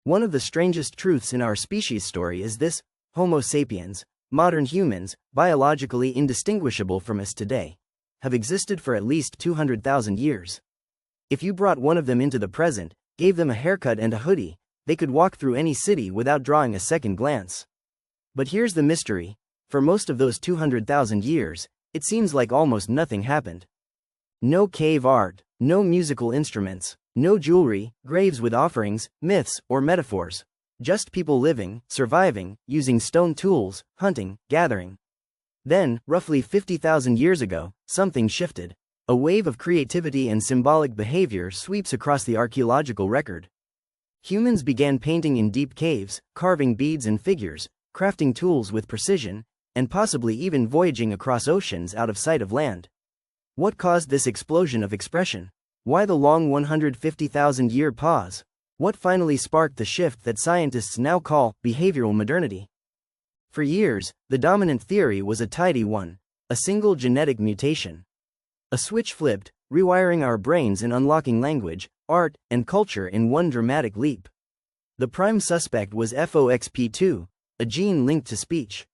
One of the strangest truths in our species story is this: Homo sapiens, modern humans, biologically indistinguishable from us today, have existed for at least 200,000 years. If you brought one of them into the present, gave them a haircut and a hoodie, they could walk through any city without drawing a second glance. But here's the mystery: for most of those 200,000 years, it seems like almost nothing happened. No cave art, no musical instruments, no jewelry, graves with offerings, myths, or metaphors. Just people living, surviving, using stone tools, hunting, gathering. Then, roughly 50,000 years ago, something shifted. A wave of creativity and symbolic behavior sweeps across the archaeological record. Humans began painting in deep caves, carving beads and figures, crafting tools with precision, and possibly even voyaging across oceans out of sight of land. What caused this explosion of expression? Why the long 150,000-year pause? What finally sparked the shift that scientists now call behavioral modernity? For years, the dominant theory was a tidy one: a single genetic mutation. A switch flipped, rewiring our brains and unlocking language, art, and culture in one dramatic leap. The prime suspect was FOXP2, a gene linked to speech.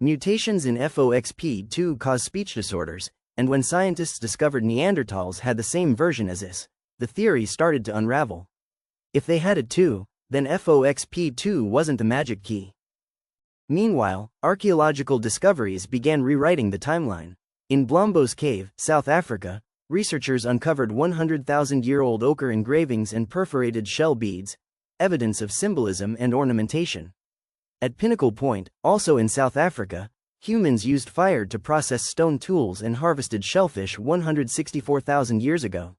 Mutations in FOXP2 cause speech disorders, and when scientists discovered Neanderthals had the same version as us, the theory started to unravel. If they had it too, then FOXP2 wasn't the magic key. Meanwhile, archaeological discoveries began rewriting the timeline. In Blombos Cave, South Africa, researchers uncovered 100,000-year-old ochre engravings and perforated shell beads, evidence of symbolism and ornamentation. At Pinnacle Point, also in South Africa, humans used fire to process stone tools and harvested shellfish 164,000 years ago.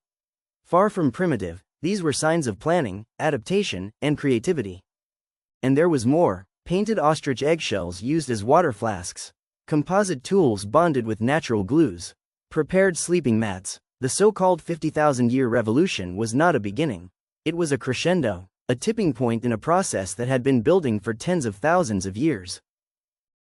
Far from primitive, these were signs of planning, adaptation, and creativity. And there was more: painted ostrich eggshells used as water flasks, composite tools bonded with natural glues, prepared sleeping mats. The so-called 50,000-year revolution was not a beginning. It was a crescendo, a tipping point in a process that had been building for tens of thousands of years.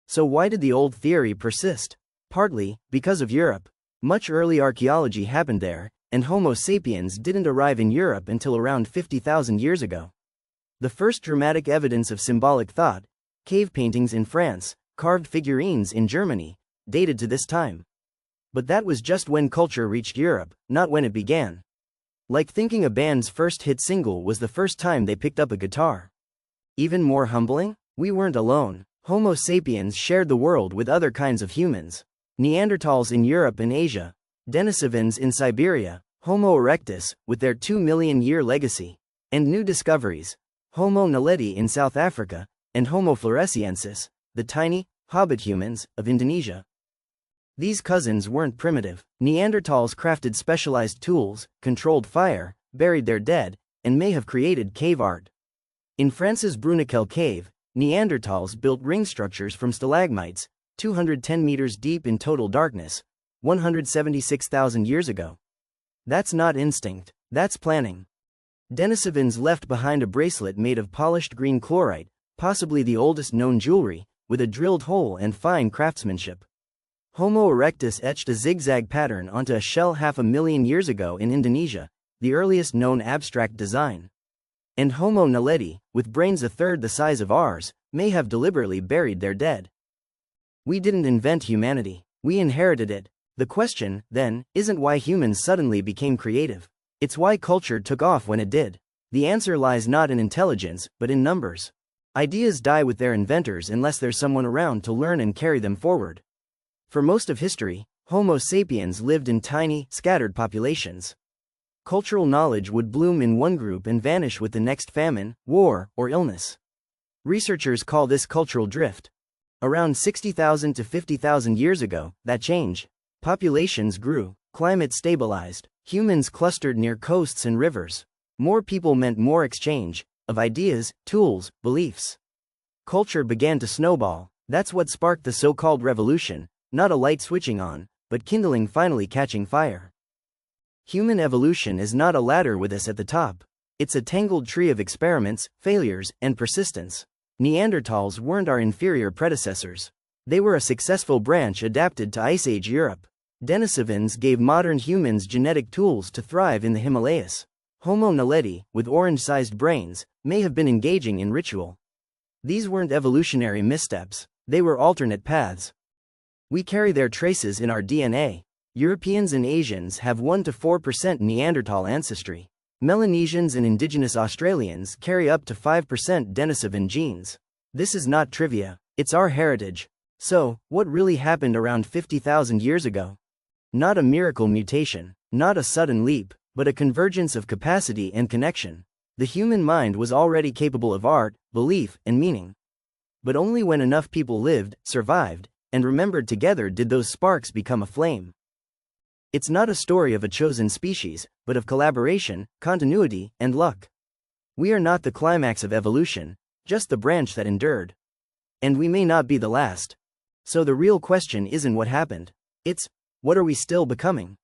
So why did the old theory persist? Partly because of Europe. Much early archaeology happened there, and Homo sapiens didn't arrive in Europe until around 50,000 years ago. The first dramatic evidence of symbolic thought, cave paintings in France, carved figurines in Germany, dated to this time. But that was just when culture reached Europe, not when it began. Like thinking a band's first hit single was the first time they picked up a guitar. Even more humbling? We weren't alone. Homo sapiens shared the world with other kinds of humans. Neanderthals in Europe and Asia, Denisovans in Siberia, Homo erectus, with their 2 million-year legacy, and new discoveries, Homo naledi in South Africa, and Homo floresiensis, the tiny, hobbit humans, of Indonesia. These cousins weren't primitive. Neanderthals crafted specialized tools, controlled fire, buried their dead, and may have created cave art. In France's Bruniquel Cave, Neanderthals built ring structures from stalagmites, 210 meters deep in total darkness, 176,000 years ago. That's not instinct, that's planning. Denisovans left behind a bracelet made of polished green chlorite, possibly the oldest known jewelry, with a drilled hole and fine craftsmanship. Homo erectus etched a zigzag pattern onto a shell 500,000 years ago in Indonesia, the earliest known abstract design. And Homo naledi, with brains a third the size of ours, may have deliberately buried their dead. We didn't invent humanity, we inherited it. The question, then, isn't why humans suddenly became creative. It's why culture took off when it did. The answer lies not in intelligence, but in numbers. Ideas die with their inventors unless there's someone around to learn and carry them forward. For most of history, Homo sapiens lived in tiny, scattered populations. Cultural knowledge would bloom in one group and vanish with the next famine, war, or illness. Researchers call this cultural drift. Around 60,000 to 50,000 years ago, that changed. Populations grew, climate stabilized, humans clustered near coasts and rivers. More people meant more exchange of ideas, tools, beliefs. Culture began to snowball. That's what sparked the so-called revolution. Not a light switching on, but kindling finally catching fire. Human evolution is not a ladder with us at the top. It's a tangled tree of experiments, failures, and persistence. Neanderthals weren't our inferior predecessors. They were a successful branch adapted to Ice Age Europe. Denisovans gave modern humans genetic tools to thrive in the Himalayas. Homo naledi, with orange-sized brains, may have been engaging in ritual. These weren't evolutionary missteps, they were alternate paths. We carry their traces in our DNA. Europeans and Asians have 1 to 4% Neanderthal ancestry. Melanesians and indigenous Australians carry up to 5% Denisovan genes. This is not trivia, it's our heritage. So, what really happened around 50,000 years ago? Not a miracle mutation, not a sudden leap, but a convergence of capacity and connection. The human mind was already capable of art, belief, and meaning. But only when enough people lived, survived, and remembered together did those sparks become a flame. It's not a story of a chosen species, but of collaboration, continuity, and luck. We are not the climax of evolution, just the branch that endured. And we may not be the last. So the real question isn't what happened. It's, what are we still becoming?